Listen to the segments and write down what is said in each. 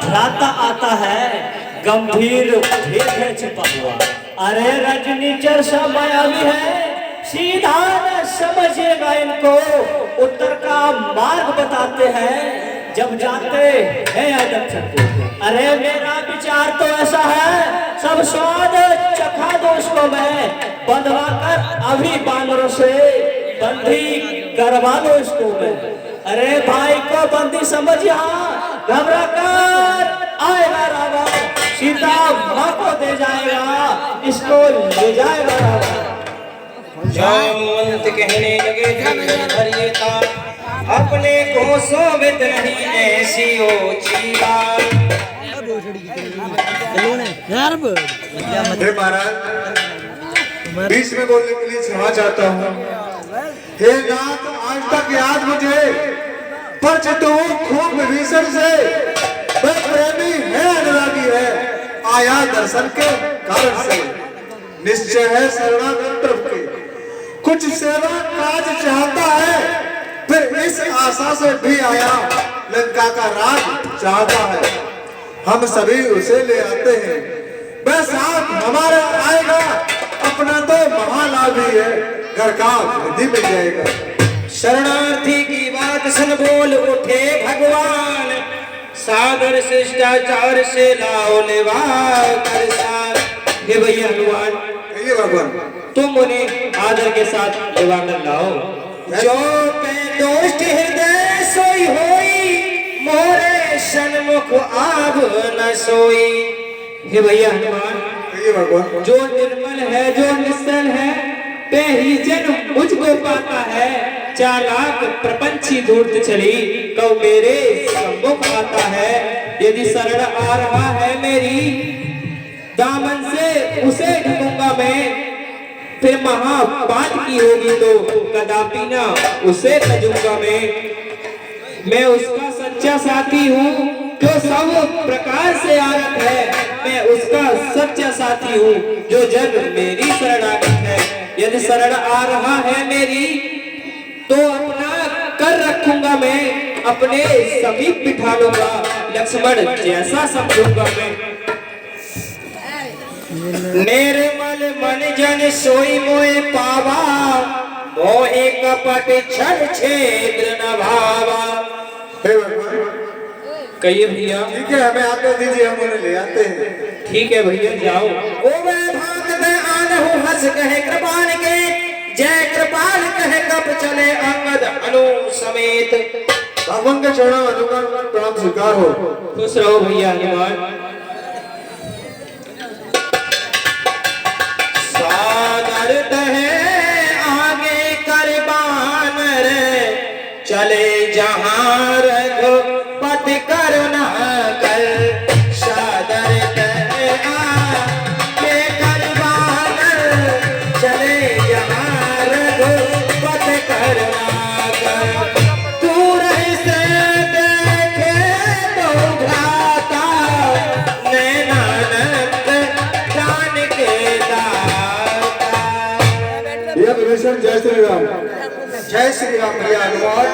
भ्राता आता है, गंभीर भेद है छुपा हुआ। अरे रजनी चर्चा मायावी है, सीधा न समझेगा इनको, उत्तर का मार्ग बताते हैं जब जाते हैं दक्षिण को। अरे मेरा विचार तो ऐसा है, सब स्वाद चखा दो उसको मैं, बंधवा कर अभी बानरों से बंदी करवा लो इसको मैं। अरे भाई को बंदी समझ, यहाँ घबरा कर आएगा रावण, सीता माँ को दे जाएगा, इसको ले जाएगा रावण। जामवंत कहने लगे धरिए था, अपने को सोवित नहीं ऐसी ऊंची बात। हे महाराज, बीच में बोलने के लिए क्षमा चाहता हूँ। हे नाथ, आज तक याद मुझे परिचित हूँ खूब विभीषण से, वह प्रेमी है, अनुरागी है, आया दर्शन के कारण से, निश्चय है शरणागत के, कुछ सेवा काज चाहता है, फिर इस आशा से भी आया, लंका का राज चाहता है, हम सभी उसे ले आते हैं, वह साथ हमारा आएगा, अपना तो महालाभी है, घर का निधि मिल जाएगा। शरणार्थी की बात सुन बोल उठे भगवान, सागर शिष्टाचार से लाओ लेवा कर सार। हे भैया हनुमान, कहिए भगवान, तुम उन्हें आदर के साथ लेवा कर लाओ। जो पे दोस्त हृदय सोई होई, मोरे सन्मुख आभ न सोई। हे भैया हनुमान, कहिए भगवान, जो निर्मल है, जो निश्चल है, ते ही जन मुझको पाता है, चालाक प्रपंची धूर्त चली, कौ मेरे सम्मुख आता है। यदि शरण आ रहा है मेरी, दामन से उसे ढकूंगा मैं, फिर महापात की होगी तो कदापि ना उसे तजूंगा मैं उसका सच्चा साथी हूँ, जो सब प्रकार से आरत है, मैं उसका सच्चा साथी हूँ, जो जग मेरी शरणागत है। यदि शरण आ रहा है मेरी, तो अपना कर रखूंगा मैं, अपने समीप बिठा लूंगा, लक्ष्मण जैसा समझूंगा मैं। निर्मल मन जन सोई मोए पावा, मोहे कपट छल छेद्र न भावा। हे भगवान, कहिए भैया। ठीक है, हमें आते दीजिए, हम उन्हें ले आते हैं। ठीक है भैया, जाओ। ओ मैं भाग में आनहु हंस कहे कृपाल के, जय कृपाल कहे कब चले अंगद अनु समेत। भगवान के चरणों में अनुग्रह प्रणाम स्वीकार हो। खुश रहो भैया हनुमान। सादर तहे आगे कर बानर, चले जहां रघुपति करुणा कर। सादर तहे आगे कर बानर, चले जहां रघुपति करुणा कर। दूर से देखे तो भ्राता, नैनानंद जान के दाता। भैया विभीषण, जय श्री राम। जय श्री राम भैया हनुमान।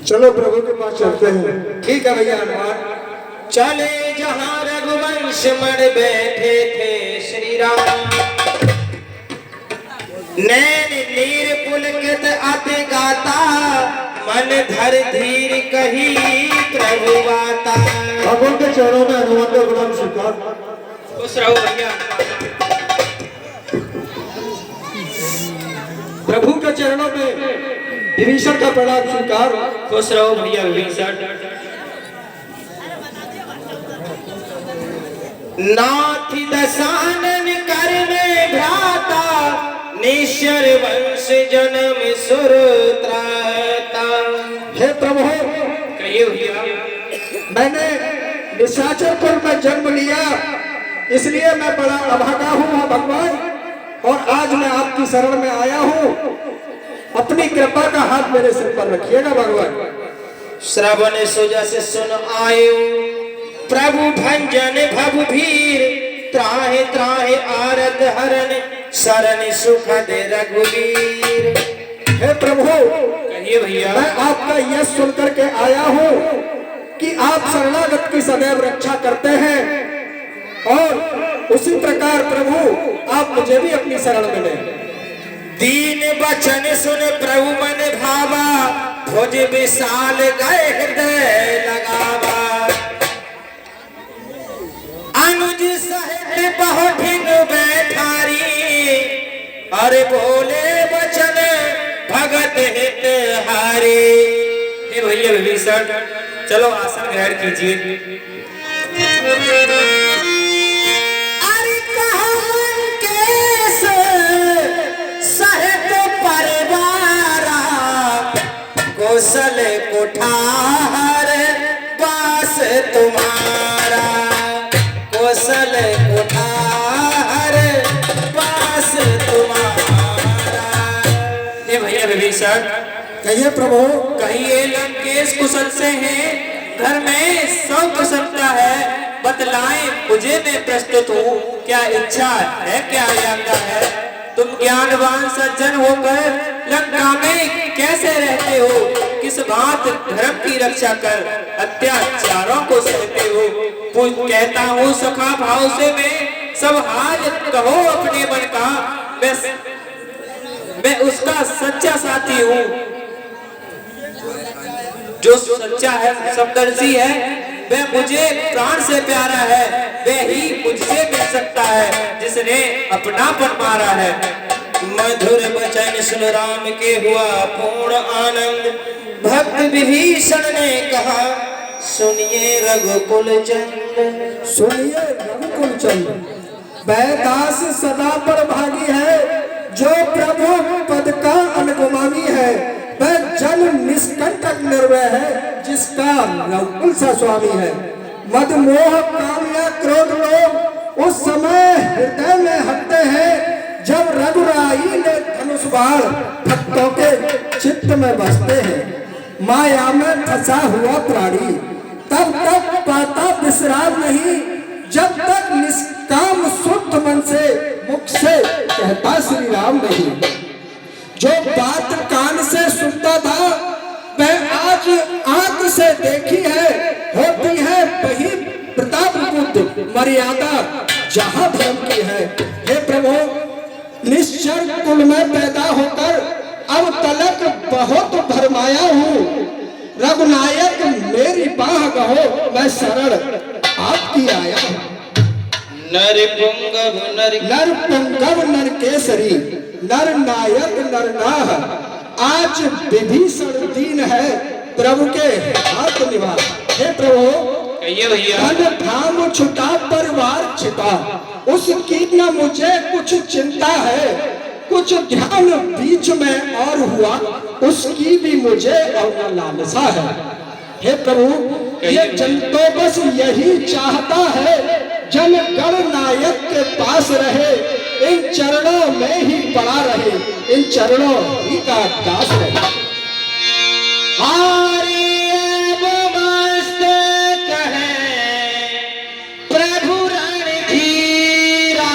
चलो प्रभु के पास चलते हैं। ठीक है भैया हनुमान। चले जहां रघुवंश मण बैठे थे श्री राम, नैन नीर पुलकित अति गाता, मन धर धीर कही प्रभु बाता। भगवान के चरणों में हनुमान का प्रणाम स्वीकार। खुश रहो भैया। प्रभु के चरणों में विभीषण का प्रणाम स्वीकार। खुश रहो भैया विभीषण। नाथी दशानन कर में भ्राता, निश्चर वंश जन्म सुर त्राता। हे प्रभु, कहिए भैया। मैंने निशाचरपुर में जन्म लिया, इसलिए मैं बड़ा अभागा हूँ भगवान, और आज मैं आपकी शरण में आया हूँ। अपनी कृपा का हाथ मेरे सिर पर रखिएगा भगवान। श्रवण सुजस सुन आयो, प्रभु भंजन भव भीर, त्राहे त्राहे आरत जग हरण शरण सुख दे रघुवीर। हे प्रभु, कहिए भैया। मैं आपका यह सुनकर के आया हूँ कि आप शरणागत की सदैव रक्षा करते हैं, और उसी प्रकार प्रभु आप मुझे भी अपनी शरण में लें। दीन बचन सुन प्रभु मन भावा, भुज विशाल गए हृदय लगावा। अनुज सहित बहुठिन बैठारी, अरे बोले बचन भगत हित हारी। हे भैया विभीषण, चलो आसन ग्रहण कीजिए। अरे कहाँ लंकेश सहित परिवारा, कौशल कुठार बास तुम्हारा, कौशल कुठार बास तुम्हारा। हे भैया विभीषण, कहिए प्रभु। कहिए लंकेश कुशल से हैं, घर में सब कुशलता है, बतलाएं मुझे, मैं प्रस्तुत हूँ। क्या इच्छा है, क्या आज्ञा है? तुम ज्ञानवान सज्जन होकर लंका में कैसे रहते हो? किस बात धर्म की रक्षा कर अत्याचारों को सहते हो? कहता हूँ सखा भाव से मैं, सब हाल कहो अपने मन का, मैं उसका सच्चा साथी हूँ। जो सच्चा है, समदर्शी है, वह मुझे प्राण से प्यारा है, वह ही मुझसे मिल सकता है जिसने अपनापन मारा है। मधुर वचन सुन राम के हुआ पूर्ण आनंद, भक्त विभीषण ने कहा सुनिए रघुकुल चंद। सुनिए रघुकुल चंद, बैदास सदा पर भागी है, जो प्रभु पद का अनुगामी है, वह जन निष्कंटक निर्भय है, जिसका रघुकुल सा स्वामी है। मद मोह काम या क्रोध लोग उस समय हृदय में हटते हैं, जब रघुराई ने धनुष बाण भक्तों के चित्त में बसते हैं। माया में फंसा हुआ प्राणी तब तक पाता विश्राम नहीं, जब तक निष्काम शुद्ध मन से मुख से कहता श्री राम नहीं। जो बात कान से सुनता था, वह आज आंख से देखी है, होती है वही प्रताप बुद्ध मर्यादा जहाँ धर्म की है। हे प्रभु, निश्चर कुल में पैदा होकर अब तलक बहुत भरमाया हूँ, रघुनायक मेरी बाह गहो, मैं शरण आपकी आया हूँ। नर पुंगव नर केसरी, नर नायक नर नाह, आज विभीषण दीन है, प्रभु के हाथ निवास। हे प्रभु, कहिए भैया। धन धाम छुटा परिवार छिपा, उसकी न मुझे कुछ चिंता है, कुछ ध्यान बीच में और हुआ, उसकी भी मुझे और न लालसा है। हे प्रभु, ये जन तो बस यही चाहता है, जन गण नायक के पास रहे, इन चरणों में ही पड़ा रहे, इन चरणों ही का दास रहे। प्रभु रणधीरा,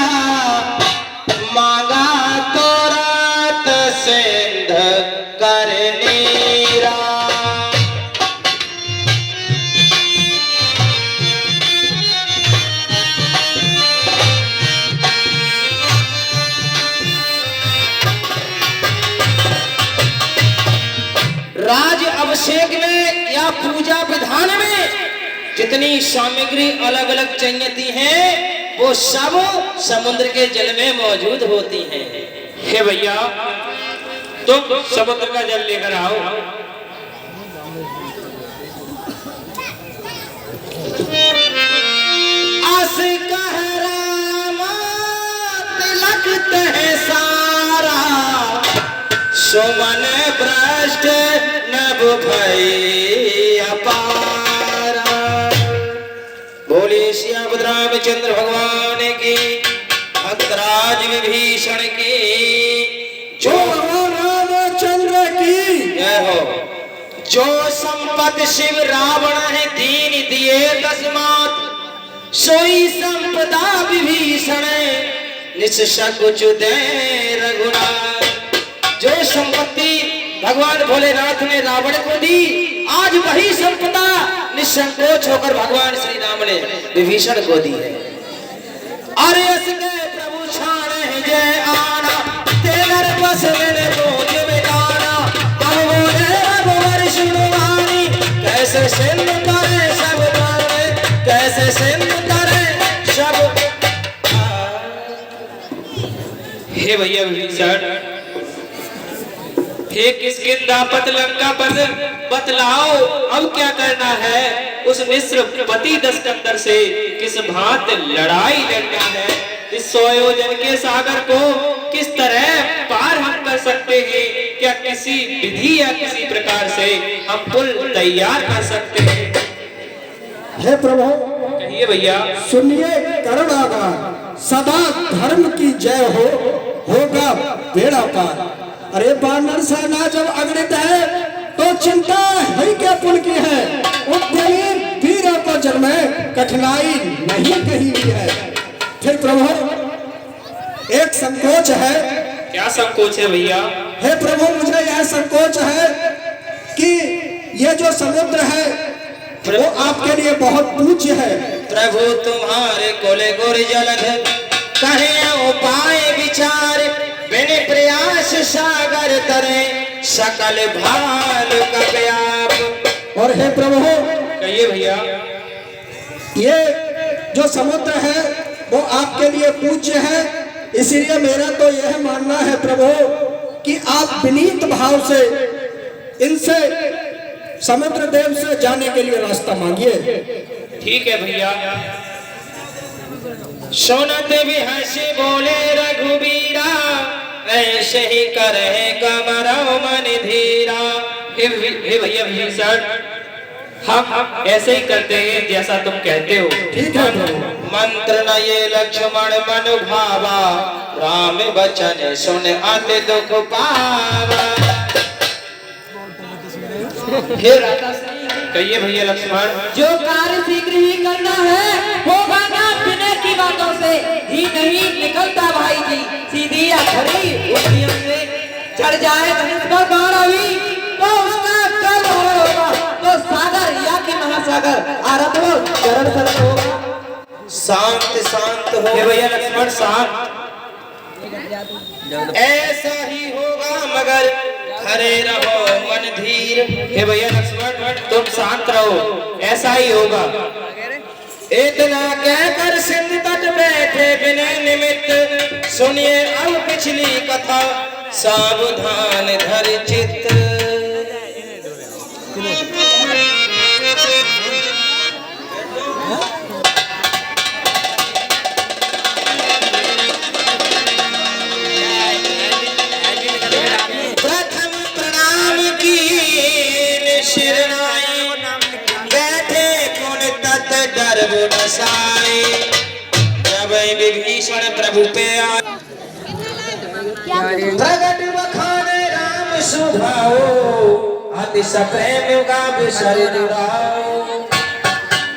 मांगा तो रात सिंध कर नीरा। राज अभिषेक में या पूजा विधान में जितनी सामग्री अलग अलग चाहिए हैं, वो सब समुद्र के जल में मौजूद होती हैं। हे भैया, तुम समुद्र का जल लेकर आओ। अस कह रामा तिलक तह सारा, सुमन भ्रष्ट नभ भई अपारा। बोलिए श्याम रामचंद्र भगवान की, भक्तराज विभीषण की, जो रामचंद्र की जय हो। जो संपत शिव रावण है दीन दिए दसमात, सोई संपदा विभीषण निस्संकोच रघुनाथ। जो संपत्ति भगवान भोलेनाथ ने रावण को दी, आज वही संपदा निसंकोच होकर भगवान श्री राम ने विभीषण को दी है। अरे असके प्रभु छाण है जय आना, तेगर बस मेरे रोज बेगाना। अब बोले रघुवर सुनवानी, कैसे सिंध तारे सब तारे, कैसे सिंध तारे सब। हे भैया विभीषण, हे किष्किंधा लंका पर बतलाओ अब क्या करना है। उस मिस्र पति दशकंदर से किस भांत लड़ाई लड़ना है। इस 100 योजन के सागर को किस तरह पार हम कर सकते हैं। क्या किसी विधि या किसी प्रकार से हम पुल तैयार कर सकते हैं। हे प्रभु, कहिए भैया। सुनिए करुणागार, सदा धर्म की जय हो, होगा बेड़ा पार। अरे बानर सेना जब अग्नित है तो चिंता है क्या पुल की है। उद्यमी वीरों को जन्मे कठिनाई नहीं कही हुई है। फिर प्रभु एक संकोच है। क्या संकोच है भैया। हे प्रभु, मुझे यह संकोच है कि ये जो समुद्र है वो आपके लिए बहुत पूज्य है। प्रभु तुम्हारे कोले गोर जलध, कहे उपाय विचार, बिन प्रयास सागर तरे, सकल भाल कव्याप। और हे प्रभु, कहिए भैया। ये जो समुद्र है वो आपके लिए पूज्य है, इसलिए मेरा तो यह मानना है प्रभु कि आप विनीत भाव से इनसे समुद्र देव से जाने के लिए रास्ता मांगिए। ठीक है भैया। सुनत भी हंसी बोले रघुबीरा, ऐसे ही करे कमरो मन धीरा। हे भैया विभीषण, हम ऐसे ही करते हैं जैसा तुम कहते हो। ठीक है प्रभु। मंत्र न ये लक्ष्मण मन भावा, राम बचन सुन अति दुख पावा। कहिए भैया लक्ष्मण। जो कार्य शीघ्र ही करना है होगा ना बिना की बातों से ही नहीं निकलता भाई जी। सीधी या खरी उंगलियों से चढ़ जाए धनुष का बाण अभी तो उसका कल होगा तो सागर या कि महासागर आरत हो चरण चरण होगा। शांत शांत हो भैया लक्ष्मण, शांत। ऐसा ही होगा मगर खरे रहो मन धीर। हे भैया लक्ष्मण, तुम शांत रहो, ऐसा ही होगा। इतना कहकर सिंध तट बैठे बिना निमित्त, सुनिए अब पिछली कथा सावधान धर चित्त। जब विभीषण प्रभु पे आए, प्रगट बखाने राम सुधाओ, अति सप्रेम का विसर दुराओ।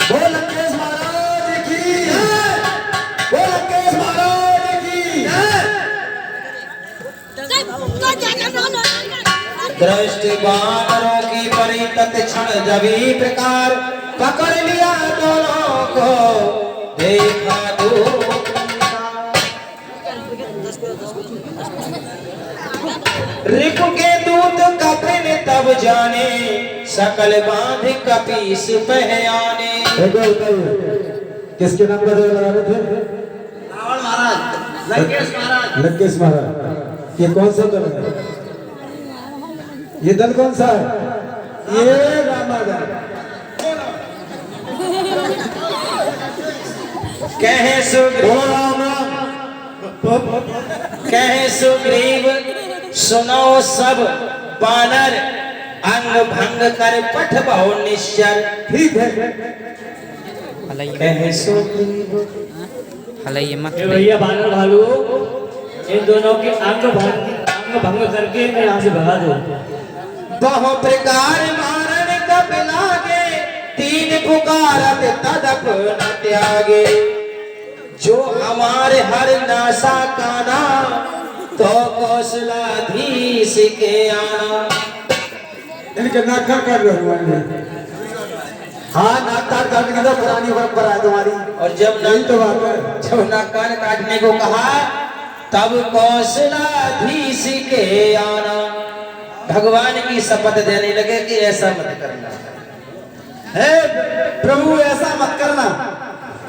बोल लंकेश महाराज की जय, बोल लंकेश महाराज की जय। दृष्टि बानरों की परी तत्क्षण जभी प्रकार, पकड़ लिया दोनों को देखा दूर। रिपु के दूत कपिन तब जाने, सकल बांध कपीस पहयाने। किसके नाम पर लगा रहे थे? रावण महाराज, लंकेश महाराज। लंकेश महाराज। ये कौन सा दल है? ये दल कौन सा है? ये रामादल। कहे सुग्रीव, कहे सुग्रीव सुनो सब बानर, अंग भंग कर पठ बहु निश्चर। ठीक है। कहे सुग्रीव। ये भैया बानर भालू, इन दोनों के अंग भंग करके मैं यहाँ से भगा दो। बहु प्रकार मारण कब लागे, तीन पुकारत तदप न त्यागे। जो हमारे हर नासा धीस के आना। इनके नाका कर रहे हो। हाँ, नाक काट काटने की तो पुरानी परंपरा है तुम्हारी। और जब यही तो बात है। जब नाक कान काटने को कहा तब कौशलाधीश के आना। भगवान की शपथ देने लगे कि ऐसा मत करना। हे प्रभु, ऐसा मत करना।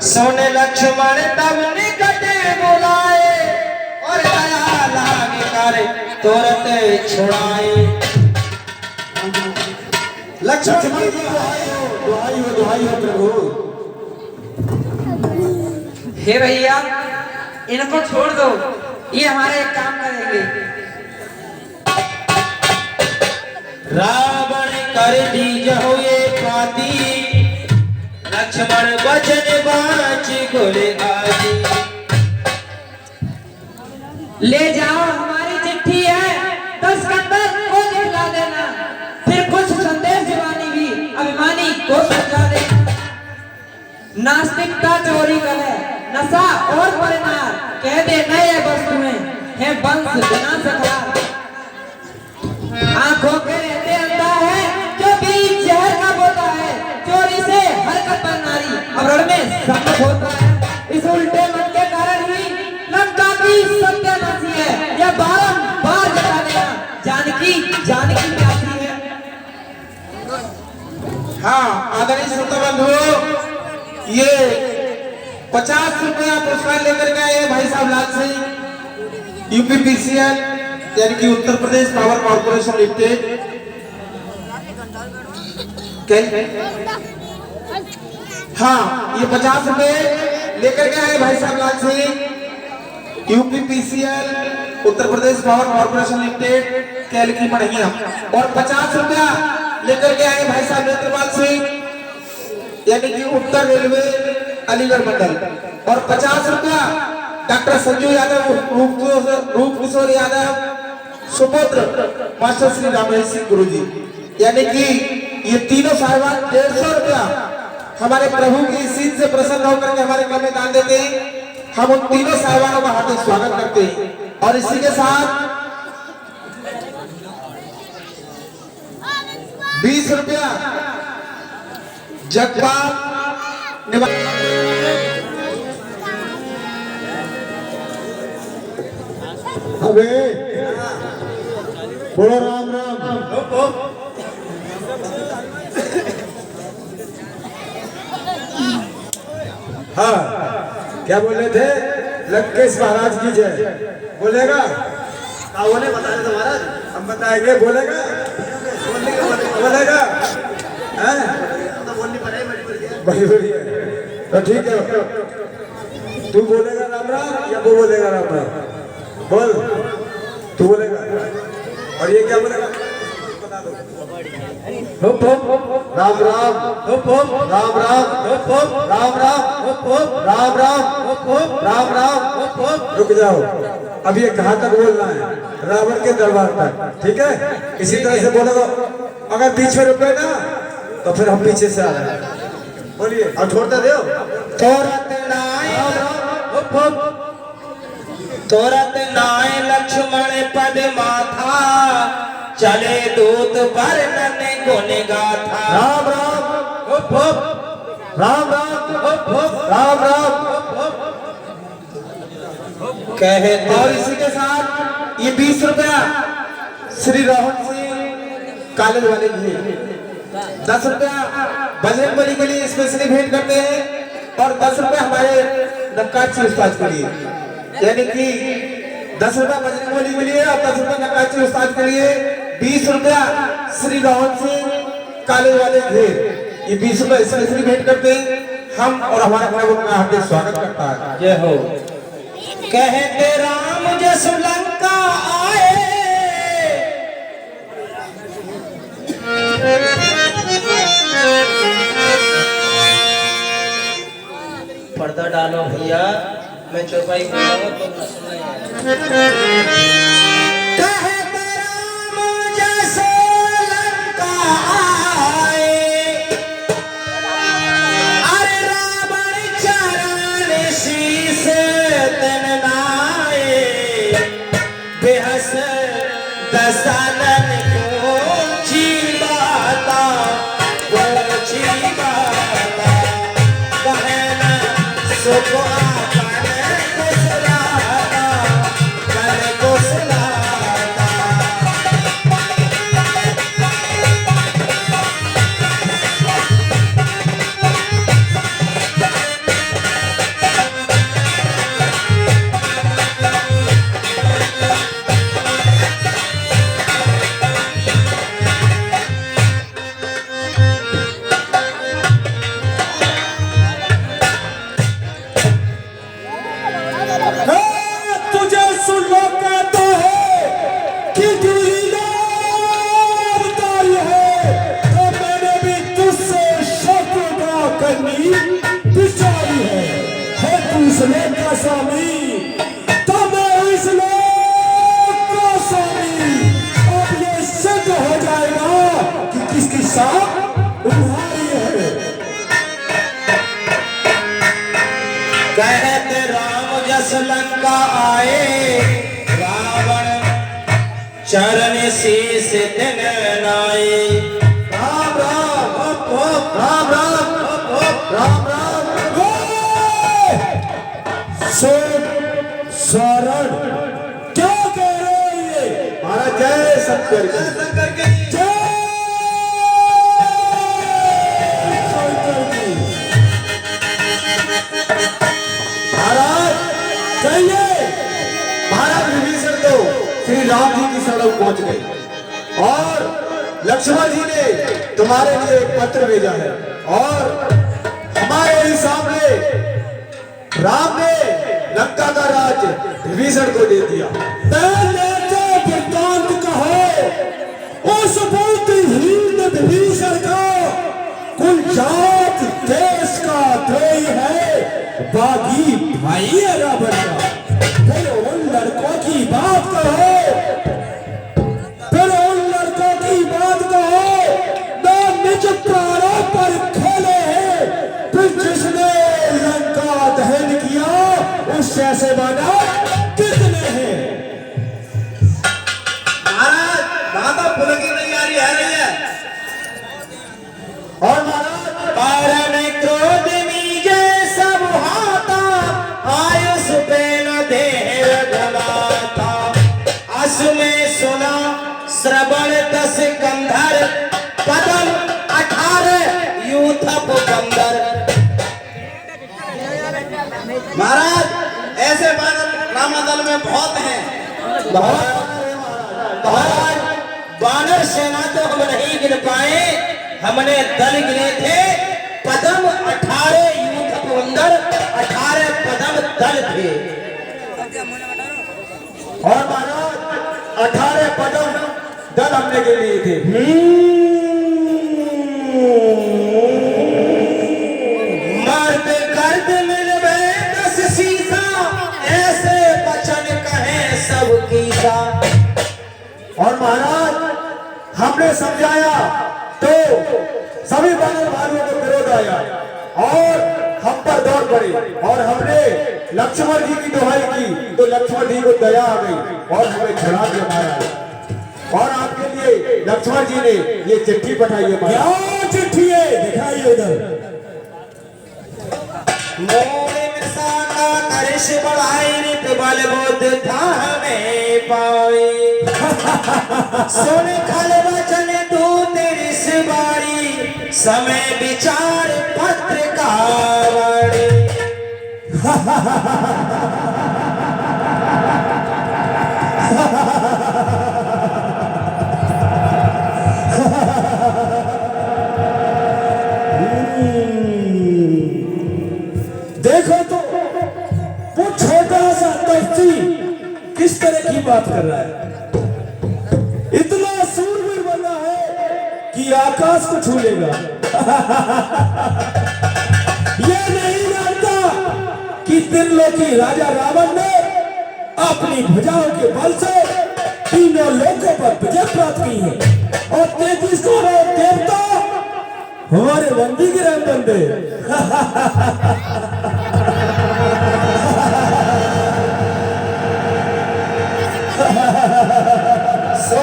सोने लक्ष्मण तब निकट बुलाए और दया लाग कर तुरंत छुड़ाए। लक्ष्मण जी दुहाई हो प्रभु। हे भैया, इनको छोड़ दो, ये हमारा एक काम करेंगे। रावण कर दीजहु ये पाती, लक्ष्मण वचन बाँच गोले आजी। ले जाओ, हमारी चिट्ठी है, 10 कंदर को दिखला देना, फिर कुछ संदेश दीवानी भी अभिमानी को समझा देना। नास्तिकता चोरी करे, नशा और परिणाम कह दे नए वस्तुएं है वंश बिना सखा। आंखों के रहते अंधा है जो बीच जहर का बोता है, चोरी से हरकत पर नारी अवरण में सम्मत होता है। इस उल्टे मन के कारण ही लंका की सत्यानाशी है, यह बारंबार जता देना जानकी प्यासी है। हाँ आदरणीय श्रोता बंधुओं, ये 50 रुपया पुरस्कार लेकर के आए भाई साहब लाल सिंह, यूपीपीसीएल यानी कि Uttar Pradesh power corporation limited. हाँ, ये 50 रुपए लेकर के आए भाई साहब लाल Singh, UPPCL Uttar Pradesh power corporation limited कैल की मढ़िया। और 50 रुपया लेकर के आए भाई साहब नेत्रपाल सिंह यानी कि उत्तर रेलवे अलीगढ़ मंडल। और 50 रुपया डॉक्टर संजू यादव रूप किशोर यादव सुपुत्र मास्टर श्री रामेश सिंह गुरु जी, यानी कि ये तीनों साहिबान 150 रुपया हमारे प्रभु की सीट से प्रसन्न होकर के हमारे काम में दान देते हैं। हम उन तीनों साहिबानों का हार्दिक स्वागत करते हैं। और इसी के साथ 20 रुपया जगपाल अबे बोलो राम राम। हाँ, क्या बोल रहे थे? लंकेश महाराज की जय बोलेगा। बोले बता रहे महाराज, हम बताएंगे। बोलेगा बोलेगा तो बोलनी पड़ेगी। तो ठीक है, तू बोलेगा राम राम या वो बोलेगा राम राम? बोल, तू बोलेगा। और ये क्या बोलेगा? Hoop hoop Ram Ram, hoop hoop Ram Ram, hoop hoop Ram Ram, hoop hoop Ram Ram, hoop hoop Ram Ram, hoop hoop. रुक जाओ, अब ये कहाँ तक बोलना है? रावण के दरबार तक, ठीक है? इसी तरह से बोलोगे। अगर बीच में रुके ना तो फिर हम पीछे से आ रहे हैं। बोलिए और छोड़ते दो। तुरंत नाय लक्ष्मण पद माथा, चले दूत वर्णन गुण गाथा। Ram Ram, hoop hoop Ram Ram, hoop hoop Ram Ram, कहे। और इसी के साथ ये 20 रुपया श्री रोहन सिंह कॉलेज वाले की, 10 रुपया बजरंग बली के लिए स्पेशली भेंट करते हैं। और 10 रुपया हमारे नक्काची उस्ताद के लिए, यानी कि 10 रुपया बजरंग बली के लिए और 10 रुपया नक्काची उस्ताद के लिए। 20 रुपया श्री रोहन सिंह कॉलेज वाले घेर, ये 20 रुपया स्पेशली भेंट करते हैं। हम और हमारा प्रभु का हार्दिक स्वागत करता है। जय हो। कहते राम जसु लंका आए, पर्दा डालो भैया, मैं चौपाई बोलूंगा तो सुनना। कहते राम जसु लंका आए, अरे रावण चरण शीस तन नाए, बेहस दसानन ऊंची बाता ऊंची बाता कहना सुख आपन कुशलाता मन कुशलाता तुझे सुन लो कहता है कि तू अवतारी है, तो मैंने भी तुझसे शत्रुता करनी बिचारी है तू इस लोक का स्वामी, तो मैं इस लोक का स्वामी। अब ये सिद्ध हो जाएगा कि किसकी साथ उधारी है। कहत राम जस लंका आए रावण चरण शीस दिन नाए राम राम हप हप राम राम हप हप राम राम। शरण क्या कह रहे हो ये? महाराज जय शंकर की। जय शंकर की। महाराज कहिए। महाराज विभीषण तो श्री राम जी की सड़क पहुंच गए और लक्ष्मण जी ने तुम्हारे लिए एक पत्र भेजा है और हमारे ही सामने राम ने लंका का राज विभीषण को दे दिया। पहले तो वृत्तांत कहो उस बुद्धिहीन विभीषण का, कुल जात देश का द्रोही है, बागी भाई है रावण का। फिर उन लड़कों की बात कहो, फिर उन लड़कों की बात कहो ना निज प्राणों पर खेले हैं, फिर जिसने लंका दहन किया उस जैसे बना कितने हैं। महाराज माता फूल की तैयारी है रही है और महाराज कारण क्रोध मीजे सब हाथा आयुष पे न देर गवाता अस में सुना श्रवण दस कंधर पदम 18 यूथप बंदर। महाराज ऐसे बानर रामादल में बहुत हैं। महाराज वानर सेना तो हम नहीं गिन पाए, हमने दल गिने थे पदम 18 यूथ बंदर 18 पदम दल थे। और महाराज 18 पदम दल हमने के लिए थे। मर्द गर्द मिलवे 10 सीसा ऐसे बचन कहे सब कीसा। और महाराज हमने समझाया तो सभी बानर भाइयों को विरोध आया और हम पर दौड़ पड़े और हमने लक्ष्मण जी की दुहाई की तो लक्ष्मण जी को दया आ गई और हमें छुड़ा के मारा। और आपके लिए लक्ष्मण जी ने ये चिट्ठी पठाई है। क्या चिट्ठी है? दिखाइए उधर। मोरे मिर्साना करिश बढ़ाई रित बल बुद्ध था हमें पाए। सुन खल वचन तू तेरी सवारी समय विचार पत्र का वाणी। देखो तो वो छोटा सा दस्ती किस तरह की बात कर रहा है। इतना सूरवीर बना है कि आकाश को छू लेगा। ये नहीं जानता कि त्रिलोकी राजा रावण ने अपनी भुजाओं के बल से तीनों लोकों पर विजय प्राप्त की है और 33 करोड़ देवता हमारे बंदी के राम बंदे। सो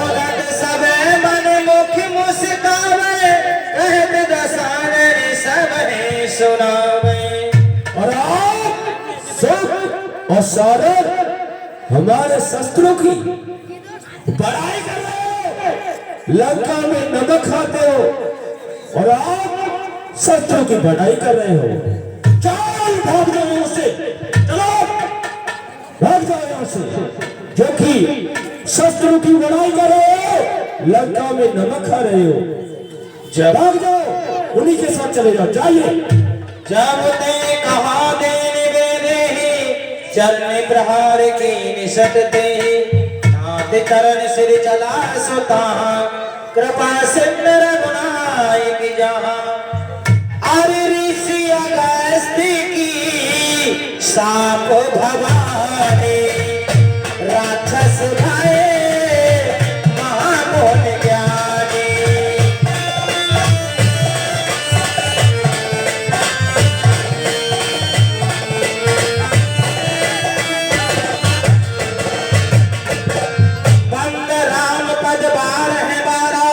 सुनावे। और आप सब और सारे हमारे शस्त्रों की बड़ाई कर रहे हो, लंका में नमक खाते हो और आप शस्त्रों की बड़ाई कर रहे हो। चल भाग जाओ यहाँ से, चलो भाग जाओ यहाँ से, जो कि शस्त्रों की बड़ाई कर रहे हो, लंका में नमक खा रहे हो। जब भाग जाओ, उन्हीं के साथ चले जाओ, जाइए। जब ते कहा देने वेदे चलने प्रहार की निसटते नाथ चरण सिर चला सुता कृपा सिंह रघुनायक जहाँ। अरे ऋषि अगस्त्य की साप भवानी राक्षस भय महामोह ज्ञानी। बंद राम पद बार है बारा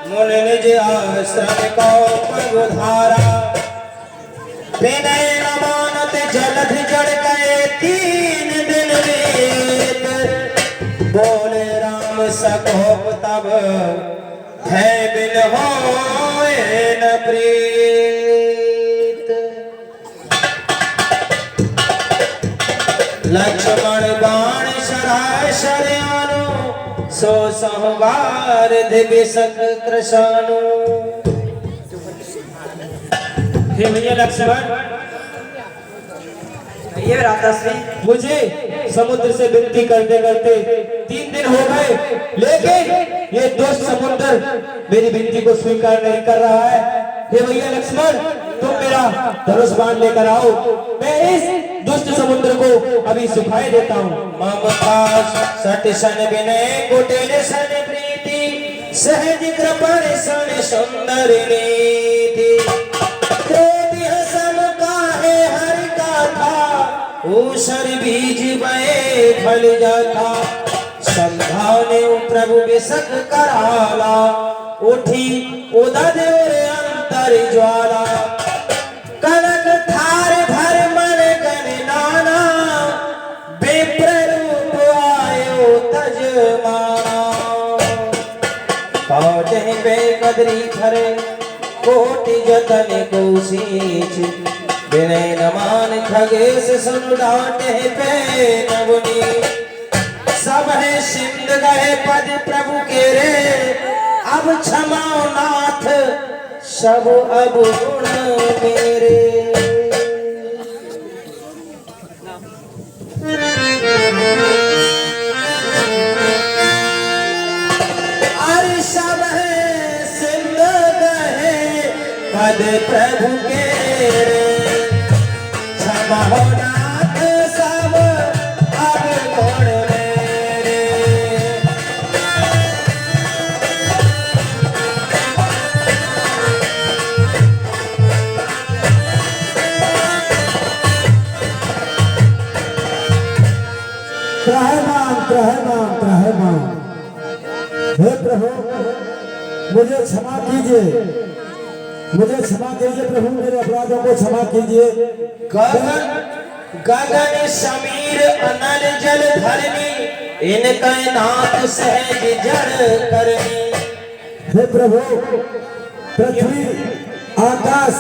मुनि निज आश्रम को पगुधारा। विनय न मानत जलधि जड़ गए 3 दिन बीत बोले राम सकोप तब है बिन होए न प्रीत। लक्ष्मण बाण सराय शर्यानु सो संवार दिव्य सक कृशानु। हे भैया लक्ष्मण, ये राताश्री मुझे समुद्र से विनती करते करते 3 दिन हो गए, लेकिन ये दुष्ट समुद्र मेरी विनती को स्वीकार नहीं कर रहा है। हे भैया लक्ष्मण, तुम मेरा धनुष बाण लेकर आओ, मैं इस दुष्ट समुद्र को अभी सुखाए देता हूँ। ममता सट सन विनय कुटिल सन प्रीति सहज कृपण सन सुंदर नीति। क्रोध सम काहे हरि का था ऊसर बीज बए फल जाता। संधाने प्रभु विसक कराला उठी उदद अंतर ज्वाला। कनक थार भर मन गण नाना विप्र रूप आयो तजमाना। काटे बेकदरी धरे कोटि जतन को सींच विनय न मान खगेश सुन डांटे पे नवनी। सब है सिंध गए पद प्रभु के रे अब क्षमाओ नाथ सब अब गुण मेरे। अरे सब है सिंध गए पद प्रभु के रे क्षमाओ नाथ सब अब गुण मेरे। त्राहिमाम त्राहिमाम त्राहिमाम। हे प्रभु, मुझे क्षमा कीजिए, मुझे क्षमा कीजिए प्रभु, मेरे अपराधों को क्षमा कीजिए। गगन गगन समीर अनल जल धरनी इनका नाथ सहज जड़ करनी। हे प्रभु, पृथ्वी आकाश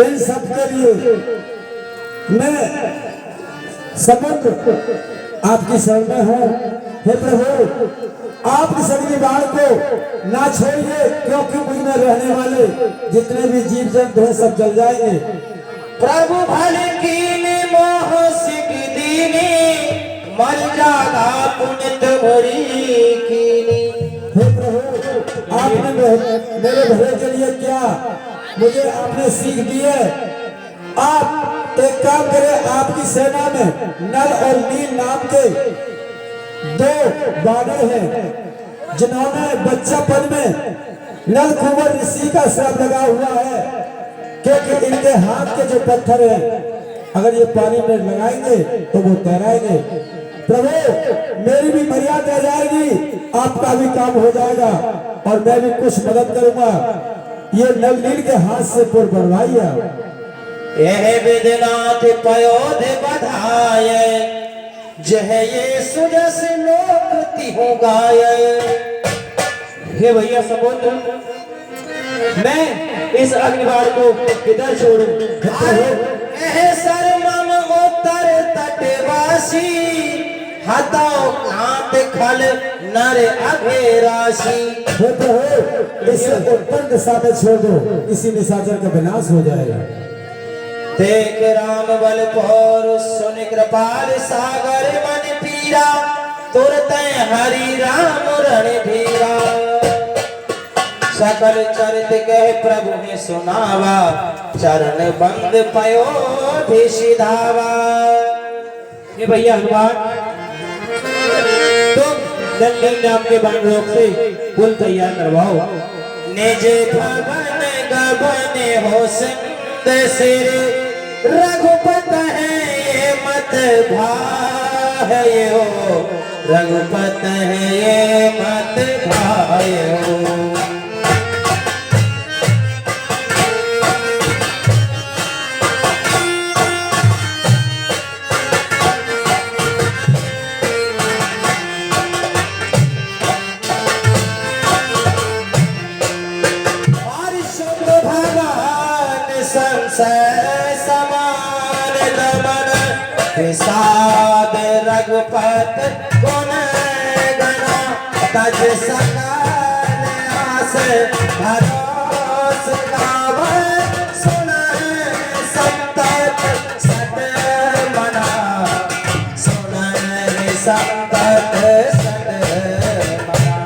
इन सब के लिए मैं समुद्र आपकी शरण में हूँ। हे प्रभु, आपकी सभी बाढ़ को ना छोड़िए, क्योंकि मुझ में रहने वाले जितने भी जीव जंतु हैं सब जल जाएंगे। प्रभु भले कीने मोह सिक दीनी मर जागा पुनित भरी कीनी। हे प्रभु, आपने मेरे भले के लिए क्या मुझे आपने सीख दी है। आप एक काम करें, आपकी सेना में नल और नील नाम के 2 बानर हैं, जिन्होंने बच्चापन में नल कुंवर ऋषि का श्राप लगा हुआ है, क्योंकि इनके हाथ के जो पत्थर हैं अगर ये पानी में लगाएंगे तो वो तैराएंगे। प्रभु, मेरी भी मर्यादा रह जाएगी, आपका भी काम हो जाएगा और मैं भी कुछ मदद करूंगा। ये नवनील के हाथ से पुर बनवाइया। यह विदनाथ पयोध बधाय जह ये सुजस लोक तिहु गाय। हे भैया समुद्र, मैं इस अग्निबाण को किधर छोड़ूं? एह सरमम उत्तर तटवासी हताओ कांत खल नर अभेरासी। हे प्रभु, इसे उत्तर दिशा में छोड़ दो, इसी निशाचर का विनाश हो जाएगा। देख राम बल पौर सुन कृपाल सागर मन पीरा तुरत हरि राम रणधीरा। सकल चरित कह प्रभु ने सुनावा चरण बंद पयो सिधावा। हे भैया हनुमान, तुम नंदन नाम के बाण से पुल तैयार करवाओ। निज भवन गबन हो सिंध सिर रघुपत है ये मत भाय हो। रघुपत है ये मत भाय हो। संशय समान दमन विषाद रघुपत गुण गणा तज सकल आस भरोस गावै सुन संतत सत मना। सुन संतत सत मना।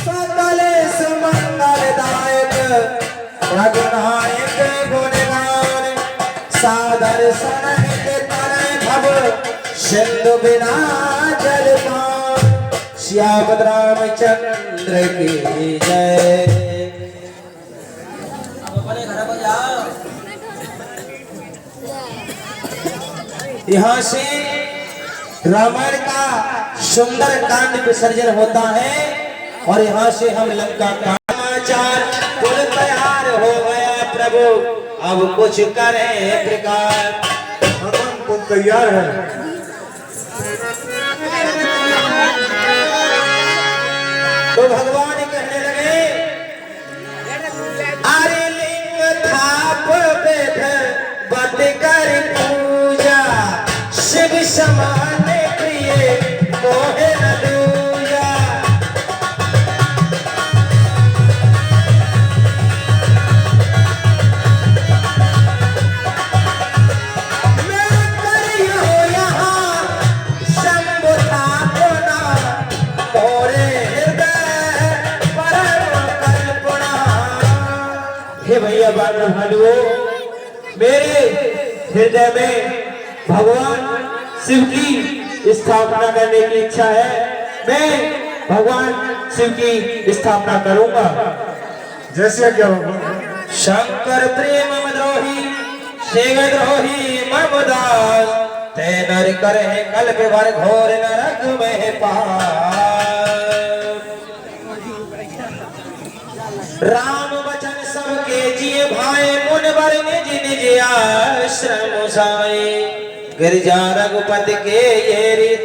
सकल सुमंगलदायक रघुनायक गुणगान सादर सनहित तनय भव सिंधु बिना जल पान। श्याम रामचंद्र की जय। यहाँ से रामायण का सुंदर कांड विसर्जन होता है और यहाँ से हम लंका का समाचार पुल तैयार हो गया प्रभु, अब कुछ करें प्रकार। भगवान पुल तैयार है। तो भगवान कहने लगे अरे लिंग थाप बेद बत कर पूजा शिव समान प्रिय मोहे न दूजा। हे भैया बानर भालुओं, मेरे हृदय में भगवान शिव की स्थापना करने की इच्छा है। मैं भगवान शिव की स्थापना करूंगा। जैसे क्या भगवान? शंकर प्रेम द्रोही शिव द्रोही मम दास ते नर करे कल्प भर घोर नरक में पास। राम वचन सबके जिए भाई मुनवर निज निज आश्रम साए। गिरजा रघुपति के ये रीति